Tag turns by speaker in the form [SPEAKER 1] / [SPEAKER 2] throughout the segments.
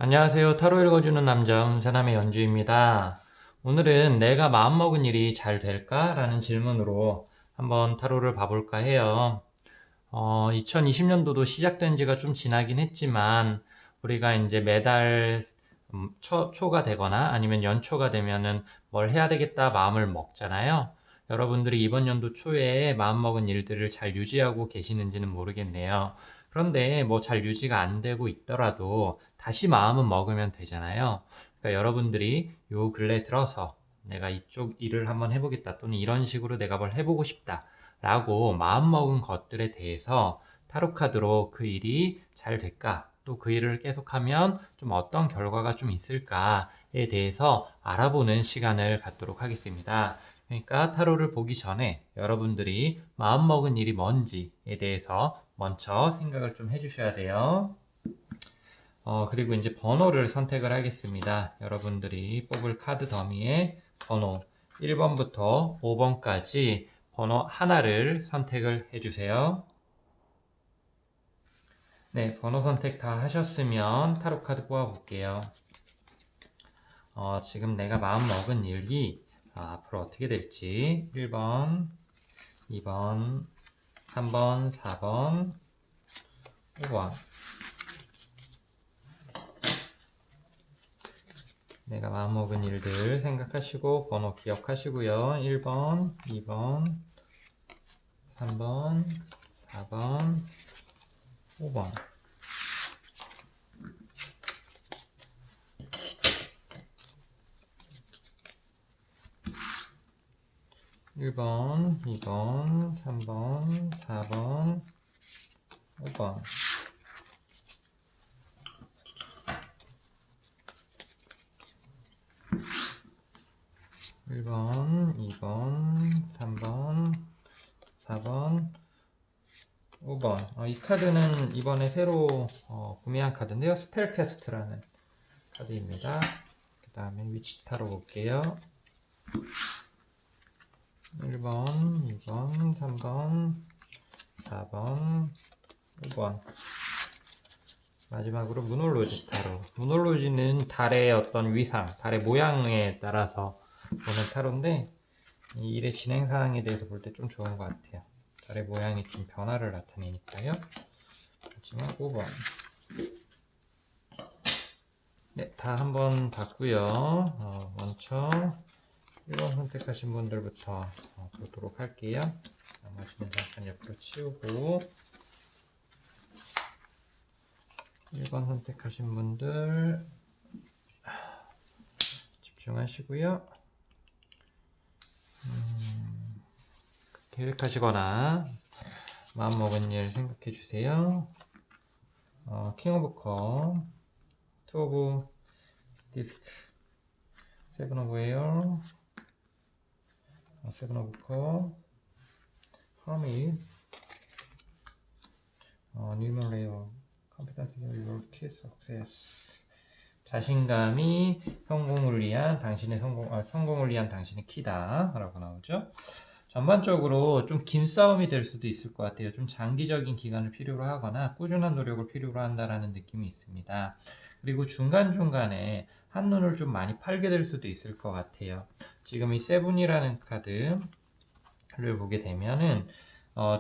[SPEAKER 1] 안녕하세요. 타로 읽어주는 남자 운세남의 연주입니다. 오늘은 내가 마음먹은 일이 잘 될까? 라는 질문으로 한번 타로를 봐볼까 해요. 2020년도도 시작된 지가 좀 지나긴 했지만 우리가 이제 매달 초가 되거나 아니면 연초가 되면은 뭘 해야 되겠다 마음을 먹잖아요. 여러분들이 이번 연도 초에 마음먹은 일들을 잘 유지하고 계시는지는 모르겠네요. 그런데 뭐 잘 유지가 안 되고 있더라도 다시 마음은 먹으면 되잖아요. 그러니까 여러분들이 요 근래 들어서 내가 이쪽 일을 한번 해보겠다 또는 이런 식으로 내가 뭘 해보고 싶다 라고 마음먹은 것들에 대해서 타로 카드로 그 일이 잘 될까? 또 그 일을 계속하면 좀 어떤 결과가 좀 있을까에 대해서 알아보는 시간을 갖도록 하겠습니다. 그러니까 타로를 보기 전에 여러분들이 마음먹은 일이 뭔지에 대해서 먼저 생각을 좀 해주셔야 돼요. 그리고 이제 번호를 선택을 하겠습니다. 여러분들이 뽑을 카드 더미에 번호 1번부터 5번까지 번호 하나를 선택을 해주세요. 네, 번호 선택 다 하셨으면 타로 카드 뽑아볼게요. 지금 내가 마음 먹은 일이 앞으로 어떻게 될지 1번, 2번, 3번, 4번, 5번. 내가 마음먹은 일들 생각하시고 번호 기억하시고요. 1번, 2번, 3번, 4번, 5번. 일 번, 2번, 3번, 4번, 5번. 일 번, 2번, 3번, 4번, 5번. 이 카드는 이번에 새로 구매한 카드인데요. 스펠캐스트라는 카드입니다. 그 다음에 위치 타로 볼게요. 1번, 2번, 3번, 4번, 5번. 마지막으로 문홀로지 타로. 문홀로지는 달의 어떤 위상, 달의 모양에 따라서 보는 타로인데 이 일의 진행 사항에 대해서 볼 때 좀 좋은 것 같아요. 달의 모양이 좀 변화를 나타내니까요. 마지막 5번. 네, 다 한번 봤고요. 먼저 1번 선택하신 분들부터 보도록 할게요. 나머지는 잠깐 옆으로 치우고 1번 선택하신 분들 집중하시고요. 계획하시거나 마음먹은 일 생각해 주세요. 킹 오브 컵, 투 오브 디스크, 세븐 오브 에어, 세븐 오브 컵, 허밋, 뉴먼 레이어, 컴피턴스 your key success. 자신감이 성공을 위한 당신의 성공을 위한 당신의 키다 라고 나오죠. 전반적으로 좀 긴 싸움이 될 수도 있을 것 같아요. 좀 장기적인 기간을 필요로 하거나 꾸준한 노력을 필요로 한다라는 느낌이 있습니다. 그리고 중간중간에 한눈을 좀 많이 팔게 될 수도 있을 것 같아요. 지금 이 세븐이라는 카드를 보게 되면은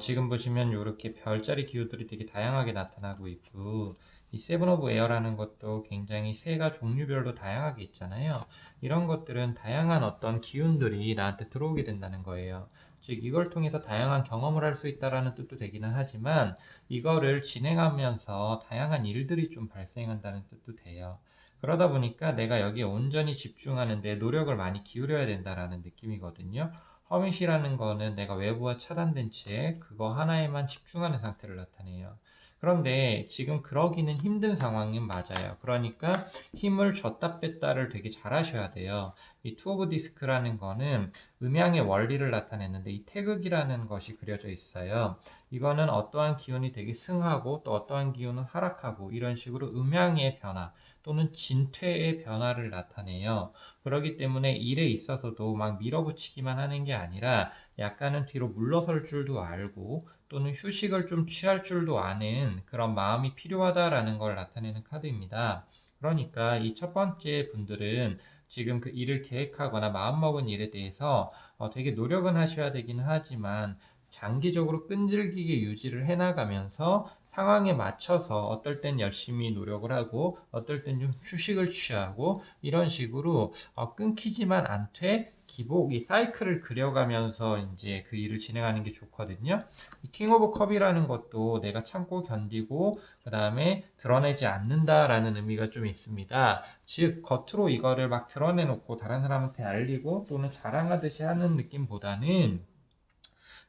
[SPEAKER 1] 지금 보시면 이렇게 별자리 기호들이 되게 다양하게 나타나고 있고 이 세븐 오브 에어라는 것도 굉장히 새가 종류별로 다양하게 있잖아요. 이런 것들은 다양한 어떤 기운들이 나한테 들어오게 된다는 거예요. 즉 이걸 통해서 다양한 경험을 할 수 있다라는 뜻도 되기는 하지만 이거를 진행하면서 다양한 일들이 좀 발생한다는 뜻도 돼요. 그러다 보니까 내가 여기에 온전히 집중하는데 노력을 많이 기울여야 된다라는 느낌이거든요. 허밋이라는 거는 내가 외부와 차단된 채 그거 하나에만 집중하는 상태를 나타내요. 그런데 지금 그러기는 힘든 상황은 맞아요. 그러니까 힘을 줬다 뺐다를 되게 잘 하셔야 돼요. 이 투 오브 디스크라는 거는 음양의 원리를 나타내는데 이 태극이라는 것이 그려져 있어요. 이거는 어떠한 기운이 되게 승하고 또 어떠한 기운은 하락하고 이런 식으로 음양의 변화 또는 진퇴의 변화를 나타내요. 그렇기 때문에 일에 있어서도 막 밀어붙이기만 하는 게 아니라 약간은 뒤로 물러설 줄도 알고 또는 휴식을 좀 취할 줄도 아는 그런 마음이 필요하다라는 걸 나타내는 카드입니다. 그러니까 이 첫 번째 분들은 지금 그 일을 계획하거나 마음먹은 일에 대해서 되게 노력은 하셔야 되긴 하지만 장기적으로 끈질기게 유지를 해나가면서 상황에 맞춰서 어떨 땐 열심히 노력을 하고 어떨 땐 좀 휴식을 취하고 이런 식으로 끊기지만 않되 기복, 이 사이클을 그려가면서 이제 그 일을 진행하는 게 좋거든요. 이 킹 오브 컵이라는 것도 내가 참고 견디고 그 다음에 드러내지 않는다라는 의미가 좀 있습니다. 즉 겉으로 이거를 막 드러내놓고 다른 사람한테 알리고 또는 자랑하듯이 하는 느낌보다는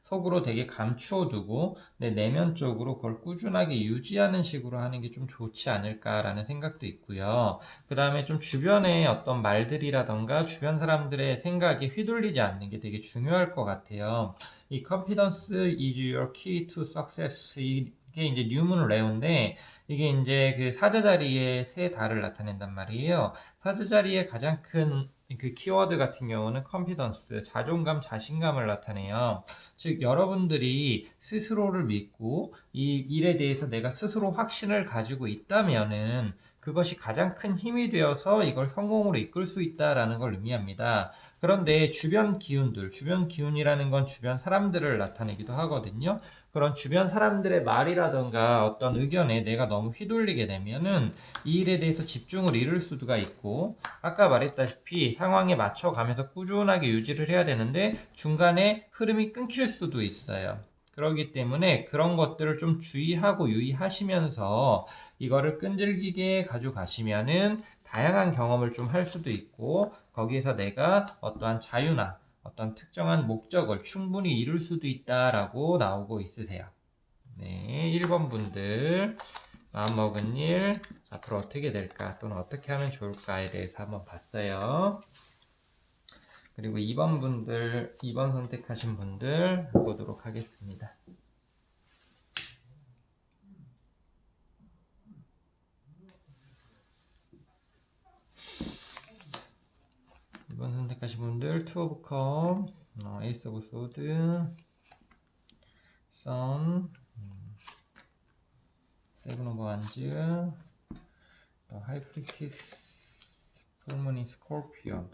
[SPEAKER 1] 속으로 되게 감추어두고 내 내면적으로 그걸 꾸준하게 유지하는 식으로 하는 게 좀 좋지 않을까라는 생각도 있고요. 그 다음에 좀 주변의 어떤 말들이라던가 주변 사람들의 생각에 휘둘리지 않는 게 되게 중요할 것 같아요. 이 confidence is your key to success 이게 이제 뉴문 레오인데 이게 이제 그 사자 자리에 세 달을 나타낸단 말이에요. 사자 자리에 가장 큰 그 키워드 같은 경우는 confidence, 자존감, 자신감을 나타내요. 즉, 여러분들이 스스로를 믿고 이 일에 대해서 내가 스스로 확신을 가지고 있다면은 그것이 가장 큰 힘이 되어서 이걸 성공으로 이끌 수 있다라는 걸 의미합니다. 그런데 주변 기운들, 주변 기운이라는 건 주변 사람들을 나타내기도 하거든요. 그런 주변 사람들의 말이라던가 어떤 의견에 내가 너무 휘둘리게 되면은 이 일에 대해서 집중을 잃을 수가 있고 아까 말했다시피 상황에 맞춰가면서 꾸준하게 유지를 해야 되는데 중간에 흐름이 끊길 수도 있어요. 그렇기 때문에 그런 것들을 좀 주의하고 유의하시면서 이거를 끈질기게 가져가시면은 다양한 경험을 좀 할 수도 있고 거기에서 내가 어떠한 자유나 어떤 특정한 목적을 충분히 이룰 수도 있다라고 나오고 있으세요. 네, 1번 분들 마음먹은 일 앞으로 어떻게 될까 또는 어떻게 하면 좋을까에 대해서 한번 봤어요. 그리고 2번 분들, 2번 선택하신 분들 보도록 하겠습니다. 2번 선택하신 분들, 투 오브 컵, 에이스 오브 소드, 선, 세븐 오브 완즈, 또 하이프리티스, 풀무니 스콜피온.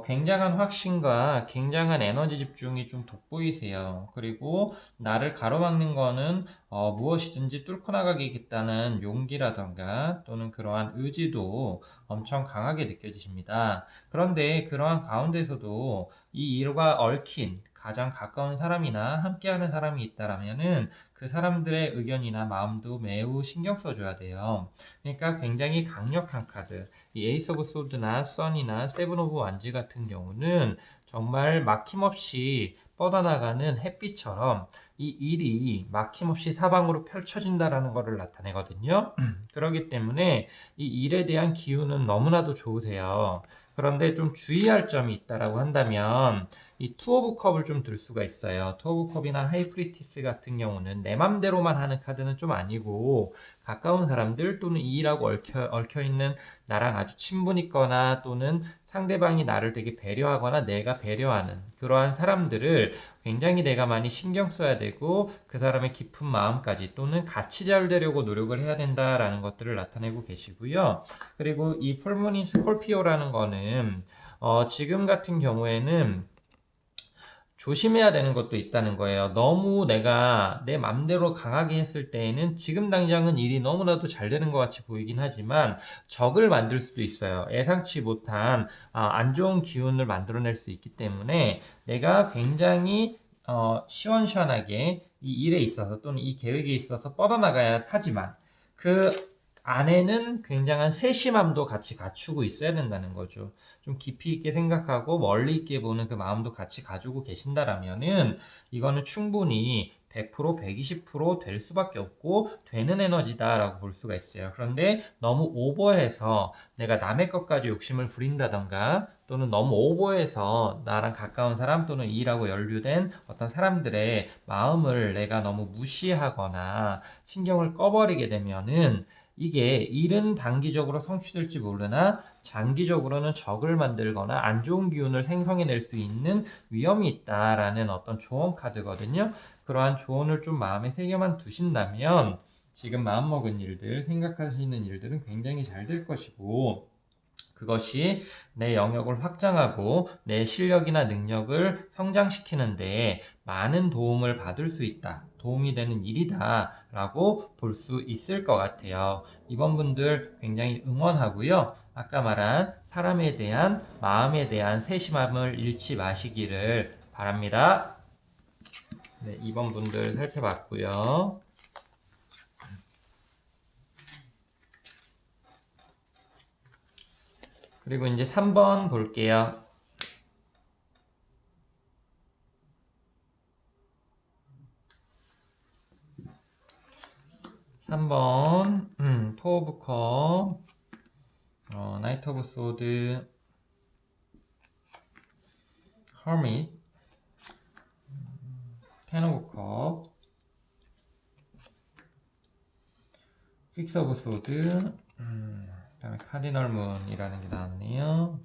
[SPEAKER 1] 굉장한 확신과 굉장한 에너지 집중이 좀 돋보이세요. 그리고 나를 가로막는 거는 무엇이든지 뚫고 나가겠다는 용기라던가 또는 그러한 의지도 엄청 강하게 느껴지십니다. 그런데 그러한 가운데서도 이 일과 얽힌 가장 가까운 사람이나 함께하는 사람이 있다라면은 그 사람들의 의견이나 마음도 매우 신경 써줘야 돼요. 그러니까 굉장히 강력한 카드. 이 에이스 오브 소드나 선이나 세븐 오브 완즈 같은 경우는 정말 막힘없이 뻗어나가는 햇빛처럼 이 일이 막힘없이 사방으로 펼쳐진다라는 것을 나타내거든요. 그렇기 때문에 이 일에 대한 기운은 너무나도 좋으세요. 그런데 좀 주의할 점이 있다라고 한다면 이 투 오브 컵을 좀 들 수가 있어요. 투 오브 컵이나 하이프리티스 같은 경우는 내 맘대로만 하는 카드는 좀 아니고 가까운 사람들 또는 이 일하고 얽혀있는 나랑 아주 친분 있거나 또는 상대방이 나를 되게 배려하거나 내가 배려하는 그러한 사람들을 굉장히 내가 많이 신경 써야 되고 그 사람의 깊은 마음까지 또는 같이 잘 되려고 노력을 해야 된다라는 것들을 나타내고 계시고요. 그리고 이 풀문인 스콜피오라는 거는 지금 같은 경우에는 조심해야 되는 것도 있다는 거예요. 너무 내가 내 맘대로 강하게 했을 때에는 지금 당장은 일이 너무나도 잘 되는 것 같이 보이긴 하지만 적을 만들 수도 있어요. 예상치 못한 안 좋은 기운을 만들어낼 수 있기 때문에 내가 굉장히 시원시원하게 이 일에 있어서 또는 이 계획에 있어서 뻗어나가야 하지만 그 안에는 굉장한 세심함도 같이 갖추고 있어야 된다는 거죠. 좀 깊이 있게 생각하고 멀리 있게 보는 그 마음도 같이 가지고 계신다라면은 이거는 충분히 100%, 120%될 수밖에 없고 되는 에너지다라고 볼 수가 있어요. 그런데 너무 오버해서 내가 남의 것까지 욕심을 부린다던가 또는 너무 오버해서 나랑 가까운 사람 또는 일하고 연루된 어떤 사람들의 마음을 내가 너무 무시하거나 신경을 꺼버리게 되면은 이게 일은 단기적으로 성취될지 모르나 장기적으로는 적을 만들거나 안 좋은 기운을 생성해낼 수 있는 위험이 있다라는 어떤 조언 카드거든요. 그러한 조언을 좀 마음에 새겨만 두신다면 지금 마음먹은 일들, 생각하시는 일들은 굉장히 잘 될 것이고, 그것이 내 영역을 확장하고 내 실력이나 능력을 성장시키는데 많은 도움을 받을 수 있다. 도움이 되는 일이다. 라고 볼 수 있을 것 같아요. 이번 분들 굉장히 응원하고요. 아까 말한 사람에 대한 마음에 대한 세심함을 잃지 마시기를 바랍니다. 네, 2번 분들 살펴봤고요. 그리고 이제 3번 볼게요. 3번 토 오브 컵, 나이트 오브 소드, 허밋, 텐 오브 컵, 식스 오브 소드, 그다음에 카디널 문이라는 게 나왔네요.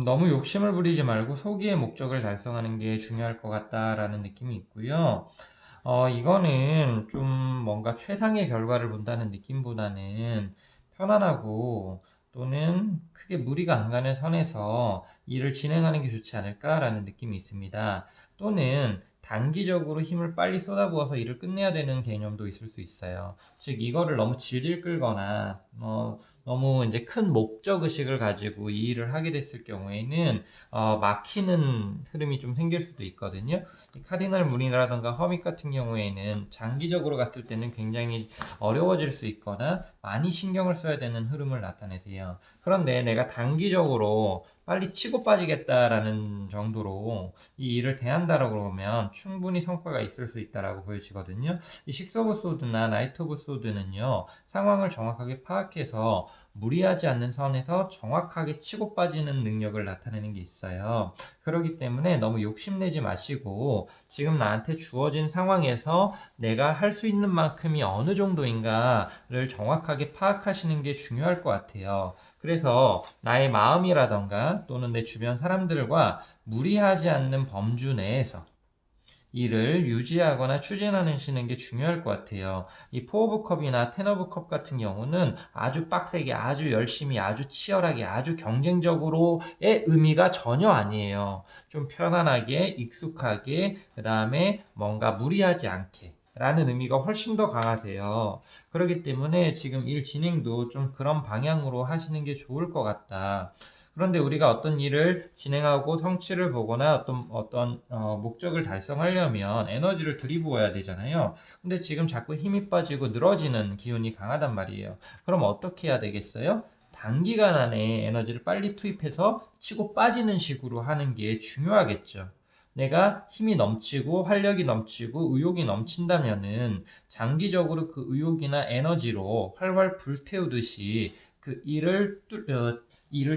[SPEAKER 1] 너무 욕심을 부리지 말고 소기의 목적을 달성하는 게 중요할 것 같다라는 느낌이 있고요. 이거는 좀 뭔가 최상의 결과를 본다는 느낌보다는 편안하고 또는 크게 무리가 안 가는 선에서 일을 진행하는 게 좋지 않을까라는 느낌이 있습니다. 또는 단기적으로 힘을 빨리 쏟아부어서 일을 끝내야 되는 개념도 있을 수 있어요. 즉, 이거를 너무 질질 끌거나, 너무 이제 큰 목적 의식을 가지고 이 일을 하게 됐을 경우에는 막히는 흐름이 좀 생길 수도 있거든요. 카디널 문이라던가 허밋 같은 경우에는 장기적으로 갔을 때는 굉장히 어려워질 수 있거나 많이 신경을 써야 되는 흐름을 나타내세요. 그런데 내가 단기적으로 빨리 치고 빠지겠다라는 정도로 이 일을 대한다라고 그러면 충분히 성과가 있을 수 있다라고 보여지거든요. 이 식스 오브 소드나 나이트 오브 소드는요, 상황을 정확하게 파악해서 무리하지 않는 선에서 정확하게 치고 빠지는 능력을 나타내는 게 있어요. 그렇기 때문에 너무 욕심내지 마시고 지금 나한테 주어진 상황에서 내가 할 수 있는 만큼이 어느 정도인가를 정확하게 파악하시는 게 중요할 것 같아요. 그래서 나의 마음이라던가 또는 내 주변 사람들과 무리하지 않는 범주 내에서 일을 유지하거나 추진하시는 게 중요할 것 같아요. 이 포 오브 컵이나 텐 오브 컵 같은 경우는 아주 빡세게, 아주 열심히, 아주 치열하게, 아주 경쟁적으로의 의미가 전혀 아니에요. 좀 편안하게, 익숙하게, 그 다음에 뭔가 무리하지 않게 라는 의미가 훨씬 더 강하세요. 그렇기 때문에 지금 일 진행도 좀 그런 방향으로 하시는 게 좋을 것 같다. 그런데 우리가 어떤 일을 진행하고 성취를 보거나 어떤 목적을 달성하려면 에너지를 들이부어야 되잖아요. 근데 지금 자꾸 힘이 빠지고 늘어지는 기운이 강하단 말이에요. 그럼 어떻게 해야 되겠어요? 단기간 안에 에너지를 빨리 투입해서 치고 빠지는 식으로 하는 게 중요하겠죠. 내가 힘이 넘치고 활력이 넘치고 의욕이 넘친다면은 장기적으로 그 의욕이나 에너지로 활활 불태우듯이 그 일을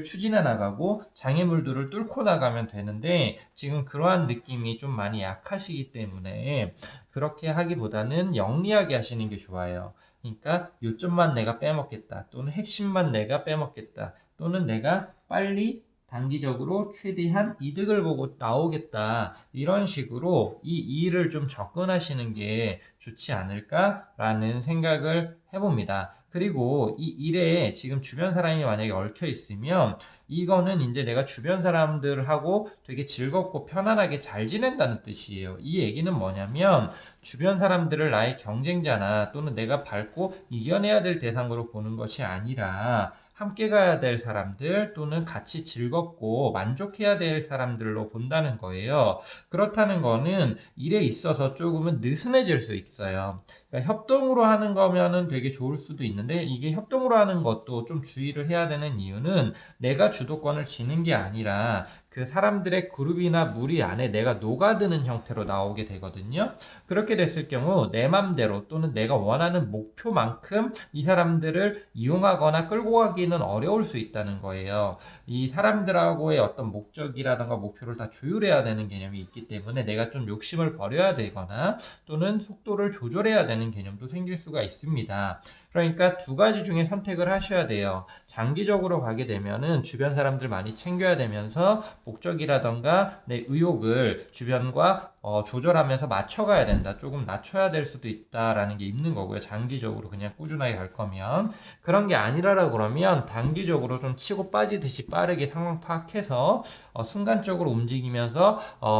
[SPEAKER 1] 추진해 나가고 장애물들을 뚫고 나가면 되는데 지금 그러한 느낌이 좀 많이 약하시기 때문에 그렇게 하기보다는 영리하게 하시는 게 좋아요. 그러니까 요점만 내가 빼먹겠다 또는 핵심만 내가 빼먹겠다 또는 내가 빨리 단기적으로 최대한 이득을 보고 나오겠다 이런 식으로 이 일을 좀 접근하시는 게 좋지 않을까라는 생각을 해봅니다. 그리고 이 일에 지금 주변 사람이 만약에 얽혀 있으면 이거는 이제 내가 주변 사람들하고 되게 즐겁고 편안하게 잘 지낸다는 뜻이에요. 이 얘기는 뭐냐면 주변 사람들을 나의 경쟁자나 또는 내가 밟고 이겨내야 될 대상으로 보는 것이 아니라 함께 가야 될 사람들 또는 같이 즐겁고 만족해야 될 사람들로 본다는 거예요. 그렇다는 거는 일에 있어서 조금은 느슨해질 수 있어요. 그러니까 협동으로 하는 거면은 되게 좋을 수도 있는데 이게 협동으로 하는 것도 좀 주의를 해야 되는 이유는 내가 주도권을 지는 게 아니라 그 사람들의 그룹이나 무리 안에 내가 녹아드는 형태로 나오게 되거든요. 그렇게 됐을 경우 내 맘대로 또는 내가 원하는 목표만큼 이 사람들을 이용하거나 끌고 가기는 어려울 수 있다는 거예요. 이 사람들하고의 어떤 목적이라든가 목표를 다 조율해야 되는 개념이 있기 때문에 내가 좀 욕심을 버려야 되거나 또는 속도를 조절해야 되는 개념도 생길 수가 있습니다. 그러니까 두 가지 중에 선택을 하셔야 돼요. 장기적으로 가게 되면은 주변 사람들 많이 챙겨야 되면서 목적이라던가 내 의욕을 주변과 조절하면서 맞춰가야 된다. 조금 낮춰야 될 수도 있다라는 게 있는 거고요. 장기적으로 그냥 꾸준하게 갈 거면. 그런 게 아니라고 그러면 단기적으로 좀 치고 빠지듯이 빠르게 상황 파악해서 순간적으로 움직이면서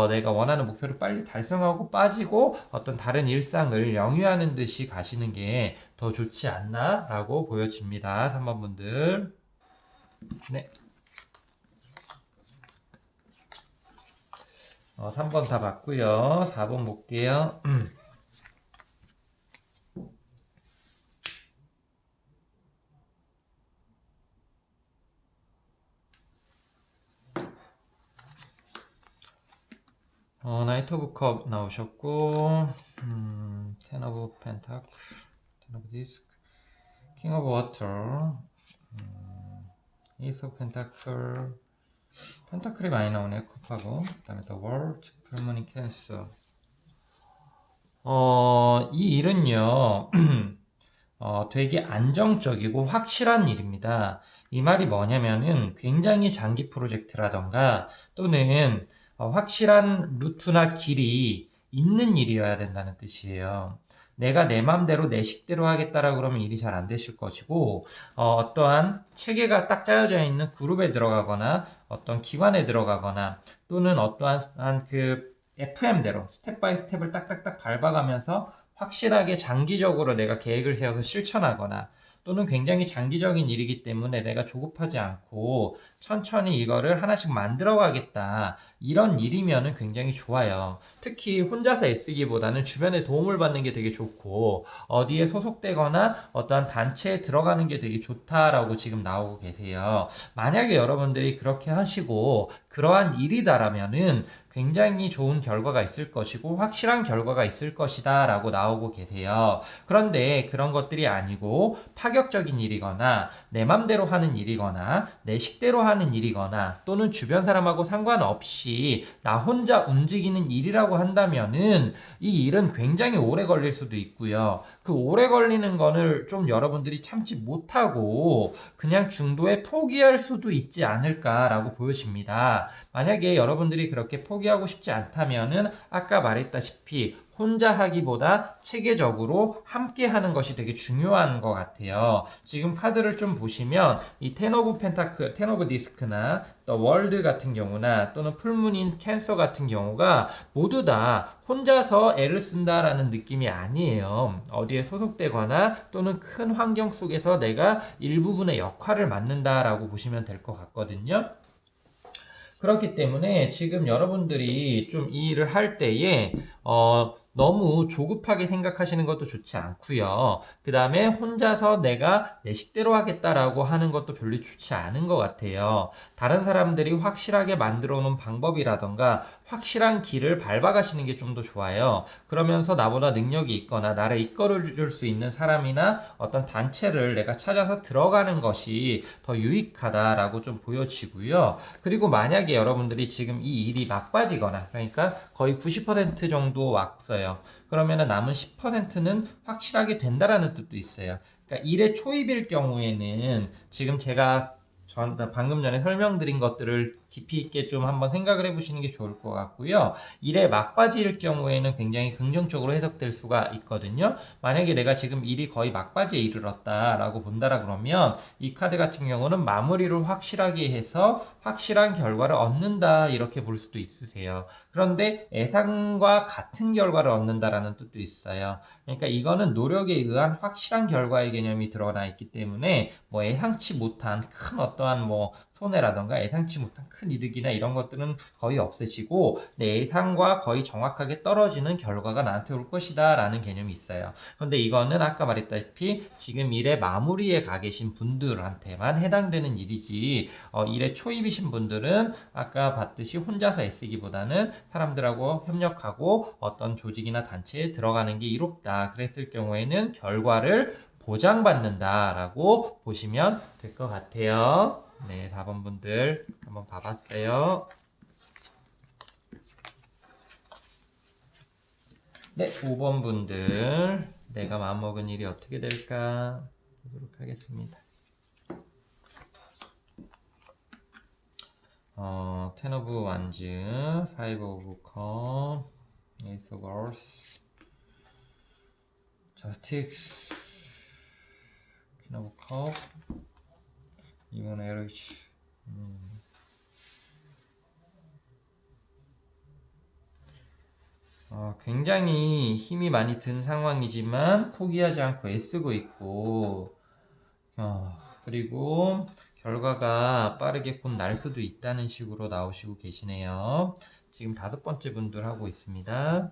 [SPEAKER 1] 내가 원하는 목표를 빨리 달성하고 빠지고 어떤 다른 일상을 영위하는 듯이 가시는 게 더 좋지 않나 라고 보여집니다. 3번 분들. 네. 3번 다 봤고요. 4번 볼게요. 나이트 오브 컵 나오셨고, 텐 오브 펜타클, 텐 오브 디스크, 킹 오브 워터, 에이스 오브 펜타클, 펜타클이 많이 나오네요. 컵하고. 그 다음에 더 월드, 풀무니 캔서. 이 일은요, 되게 안정적이고 확실한 일입니다. 이 말이 뭐냐면은 굉장히 장기 프로젝트라던가 또는 확실한 루트나 길이 있는 일이어야 된다는 뜻이에요. 내가 내 맘대로 내 식대로 하겠다라고 그러면 일이 잘 안 되실 것이고 어떠한 체계가 딱 짜여져 있는 그룹에 들어가거나 어떤 기관에 들어가거나 또는 어떠한 그 FM대로 스텝 바이 스텝을 딱딱딱 밟아가면서 확실하게 장기적으로 내가 계획을 세워서 실천하거나 또는 굉장히 장기적인 일이기 때문에 내가 조급하지 않고 천천히 이거를 하나씩 만들어 가겠다. 이런 일이면은 굉장히 좋아요. 특히 혼자서 애쓰기보다는 주변의 도움을 받는 게 되게 좋고 어디에 소속되거나 어떠한 단체에 들어가는 게 되게 좋다라고 지금 나오고 계세요. 만약에 여러분들이 그렇게 하시고 그러한 일이다라면은 굉장히 좋은 결과가 있을 것이고 확실한 결과가 있을 것이다 라고 나오고 계세요. 그런데 그런 것들이 아니고 파격적인 일이거나 내 맘대로 하는 일이거나 내 식대로 하는 일이거나 또는 주변 사람하고 상관없이 나 혼자 움직이는 일이라고 한다면은 이 일은 굉장히 오래 걸릴 수도 있고요. 그 오래 걸리는 거를 좀 여러분들이 참지 못하고 그냥 중도에 포기할 수도 있지 않을까라고 보여집니다. 만약에 여러분들이 그렇게 포기하고 싶지 않다면은 아까 말했다시피 혼자 하기보다 체계적으로 함께 하는 것이 되게 중요한 것 같아요. 지금 카드를 좀 보시면 이 텐 오브 펜타클, 텐 오브 디스크나 또 월드 같은 경우나 또는 풀문인 캔서 같은 경우가 모두 다 혼자서 애를 쓴다라는 느낌이 아니에요. 어디에 소속되거나 또는 큰 환경 속에서 내가 일부분의 역할을 맡는다라고 보시면 될 것 같거든요. 그렇기 때문에 지금 여러분들이 좀 이 일을 할 때에 너무 조급하게 생각하시는 것도 좋지 않고요. 그 다음에 혼자서 내가 내 식대로 하겠다라고 하는 것도 별로 좋지 않은 것 같아요. 다른 사람들이 확실하게 만들어 놓은 방법이라던가 확실한 길을 밟아가시는 게 좀 더 좋아요. 그러면서 나보다 능력이 있거나 나를 이끌어 줄 수 있는 사람이나 어떤 단체를 내가 찾아서 들어가는 것이 더 유익하다라고 좀 보여지고요. 그리고 만약에 여러분들이 지금 이 일이 막빠지거나 그러니까 거의 90% 정도 왔어요. 그러면은 남은 10%는 확실하게 된다라는 뜻도 있어요. 그러니까 일의 초입일 경우에는 지금 제가 방금 전에 설명드린 것들을 깊이 있게 좀 한번 생각을 해보시는 게 좋을 것 같고요. 일에 막바지일 경우에는 굉장히 긍정적으로 해석될 수가 있거든요. 만약에 내가 지금 일이 거의 막바지에 이르렀다라고 본다라 그러면 이 카드 같은 경우는 마무리를 확실하게 해서 확실한 결과를 얻는다 이렇게 볼 수도 있으세요. 그런데 예상과 같은 결과를 얻는다라는 뜻도 있어요. 그러니까 이거는 노력에 의한 확실한 결과의 개념이 드러나 있기 때문에 뭐 예상치 못한 큰 어떠한 뭐 손해라던가 예상치 못한 큰 이득이나 이런 것들은 거의 없으시고 내 예상과 거의 정확하게 떨어지는 결과가 나한테 올 것이다 라는 개념이 있어요. 그런데 이거는 아까 말했다시피 지금 일의 마무리에 가 계신 분들한테만 해당되는 일이지 일의 초입이신 분들은 아까 봤듯이 혼자서 애쓰기보다는 사람들하고 협력하고 어떤 조직이나 단체에 들어가는 게 이롭다 그랬을 경우에는 결과를 보장받는다라고 보시면 될 것 같아요. 네, 4번 분들 한번 봐봤어요. 네, 5번 분들 내가 마음먹은 일이 어떻게 될까 보도록 하겠습니다. Ten of Wands, Five of Cups, Ace of Earth, Justice, Queen of Cups, 이번 에러치. 굉장히 힘이 많이 든 상황이지만 포기하지 않고 애쓰고 있고, 그리고 결과가 빠르게 곧 날 수도 있다는 식으로 나오시고 계시네요. 지금 5번째 분들 하고 있습니다.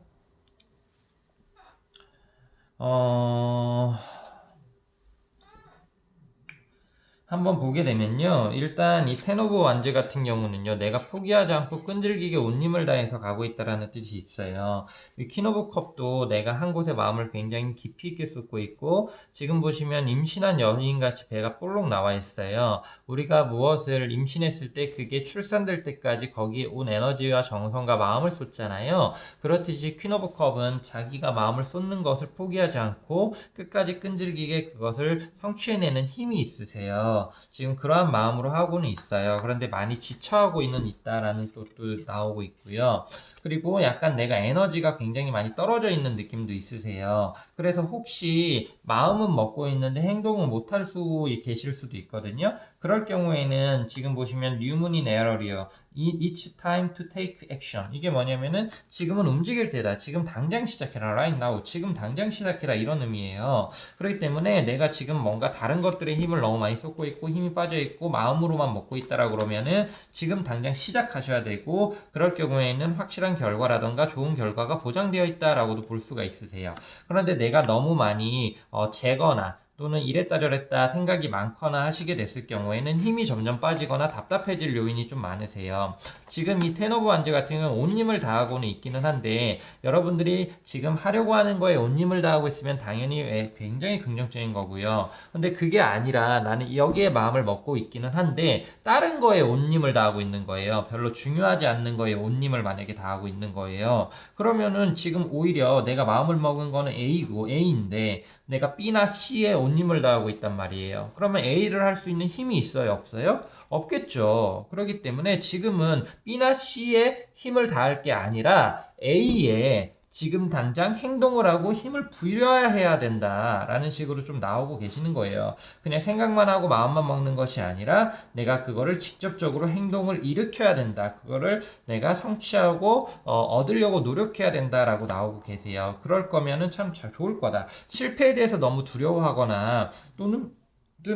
[SPEAKER 1] 한번 보게 되면요. 일단 이 텐 오브 완즈 같은 경우는요. 내가 포기하지 않고 끈질기게 온 힘을 다해서 가고 있다라는 뜻이 있어요. 이 퀸 오브 컵도 내가 한 곳에 마음을 굉장히 깊이 있게 쏟고 있고 지금 보시면 임신한 연인같이 배가 볼록 나와 있어요. 우리가 무엇을 임신했을 때 그게 출산될 때까지 거기에 온 에너지와 정성과 마음을 쏟잖아요. 그렇듯이 퀸 오브 컵은 자기가 마음을 쏟는 것을 포기하지 않고 끝까지 끈질기게 그것을 성취해내는 힘이 있으세요. 지금 그러한 마음으로 하고는 있어요. 그런데 많이 지쳐하고 있다라는 뜻도 나오고 있고요. 그리고 약간 내가 에너지가 굉장히 많이 떨어져 있는 느낌도 있으세요. 그래서 혹시 마음은 먹고 있는데 행동은 못할 수 계실 수도 있거든요. 그럴 경우에는 지금 보시면 뉴문인 에러리어 It's time to take action. 이게 뭐냐면은 지금은 움직일 때다. 지금 당장 시작해라. Right now. 지금 당장 시작해라. 이런 의미예요. 그렇기 때문에 내가 지금 뭔가 다른 것들에 힘을 너무 많이 쏟고 있고 힘이 빠져 있고 마음으로만 먹고 있다라 그러면은 지금 당장 시작하셔야 되고 그럴 경우에는 확실한 결과라던가 좋은 결과가 보장되어 있다라고도 볼 수가 있으세요. 그런데 내가 너무 많이 재거나 또는 이랬다 저랬다 생각이 많거나 하시게 됐을 경우에는 힘이 점점 빠지거나 답답해질 요인이 좀 많으세요. 지금 이 텐 오브 완즈 같은 경우는 온 힘을 다하고는 있기는 한데 여러분들이 지금 하려고 하는 거에 온 힘을 다하고 있으면 당연히 굉장히 긍정적인 거고요. 근데 그게 아니라 나는 여기에 마음을 먹고 있기는 한데 다른 거에 온 힘을 다하고 있는 거예요. 별로 중요하지 않는 거에 온 힘을 만약에 다하고 있는 거예요. 그러면은 지금 오히려 내가 마음을 먹은 거는 A인데 내가 B나 C에 온 힘을 다하고 있단 말이에요. 그러면 A를 할 수 있는 힘이 있어요? 없어요? 없겠죠. 그렇기 때문에 지금은 B나 C에 힘을 다할 게 아니라 A에 지금 당장 행동을 하고 힘을 부여해야 된다라는 식으로 좀 나오고 계시는 거예요. 그냥 생각만 하고 마음만 먹는 것이 아니라 내가 그거를 직접적으로 행동을 일으켜야 된다. 그거를 내가 성취하고 얻으려고 노력해야 된다라고 나오고 계세요. 그럴 거면은 참 좋을 거다. 실패에 대해서 너무 두려워하거나 또는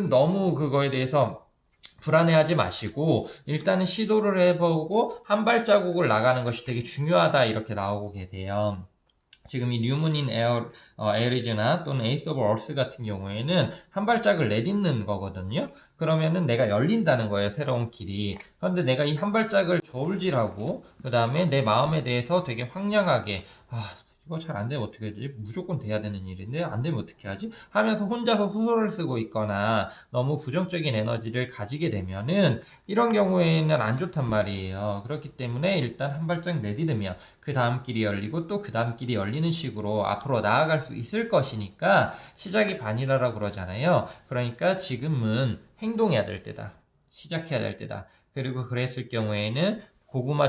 [SPEAKER 1] 너무 그거에 대해서 불안해하지 마시고 일단은 시도를 해보고 한 발자국을 나가는 것이 되게 중요하다 이렇게 나오고 계세요. 지금 이 뉴문인 에어리즈나 또는 에이스 오브 얼스 같은 경우에는 한 발짝을 내딛는 거거든요. 그러면은 내가 열린다는 거예요. 새로운 길이. 그런데 내가 이 한 발짝을 저울질하고 그 다음에 내 마음에 대해서 되게 황량하게 이거 잘 안 되면 어떻게 하지? 무조건 돼야 되는 일인데 안 되면 어떻게 하지? 하면서 혼자서 소설을 쓰고 있거나 너무 부정적인 에너지를 가지게 되면은 이런 경우에는 안 좋단 말이에요. 그렇기 때문에 일단 한 발짝 내딛으면 그 다음 길이 열리고 또 그 다음 길이 열리는 식으로 앞으로 나아갈 수 있을 것이니까 시작이 반이라고 그러잖아요. 그러니까 지금은 행동해야 될 때다. 시작해야 될 때다. 그리고 그랬을 경우에는 고구마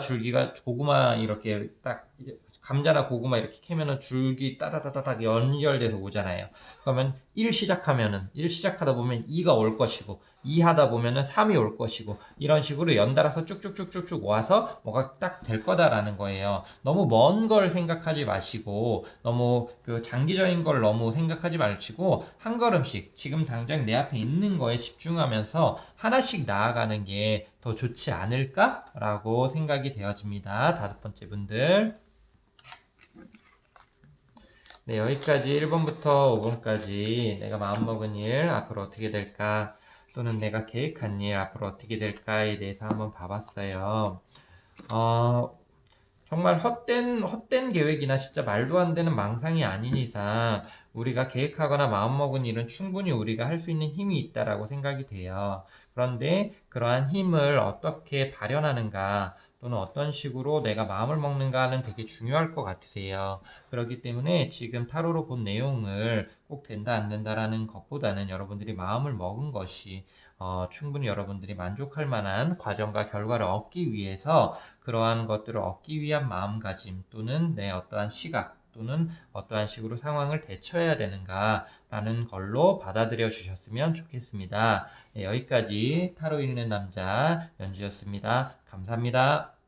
[SPEAKER 1] 이렇게 딱 감자나 고구마 이렇게 캐면은 줄기 따다다다닥 연결돼서 오잖아요. 그러면 1 시작하다 보면 2가 올 것이고 2 하다 보면은 3이 올 것이고 이런 식으로 연달아서 쭉쭉쭉쭉쭉 와서 뭐가 딱 될 거다라는 거예요. 너무 먼 걸 생각하지 마시고 너무 그 장기적인 걸 너무 생각하지 마시고 한 걸음씩 지금 당장 내 앞에 있는 거에 집중하면서 하나씩 나아가는 게 더 좋지 않을까라고 생각이 되어집니다. 5번째 분들. 네, 여기까지 1번부터 5번까지 내가 마음먹은 일 앞으로 어떻게 될까 또는 내가 계획한 일 앞으로 어떻게 될까에 대해서 한번 봐봤어요. 정말 헛된 계획이나 진짜 말도 안 되는 망상이 아닌 이상 우리가 계획하거나 마음먹은 일은 충분히 우리가 할 수 있는 힘이 있다라고 생각이 돼요. 그런데 그러한 힘을 어떻게 발현하는가 또는 어떤 식으로 내가 마음을 먹는가는 되게 중요할 것 같으세요. 그렇기 때문에 지금 타로로 본 내용을 꼭 된다 안 된다라는 것보다는 여러분들이 마음을 먹은 것이 충분히 여러분들이 만족할 만한 과정과 결과를 얻기 위해서 그러한 것들을 얻기 위한 마음가짐 또는 내 어떠한 시각 또는 어떠한 식으로 상황을 대처해야 되는가라는 걸로 받아들여 주셨으면 좋겠습니다. 네, 여기까지 타로 읽는 남자 연주였습니다. 감사합니다.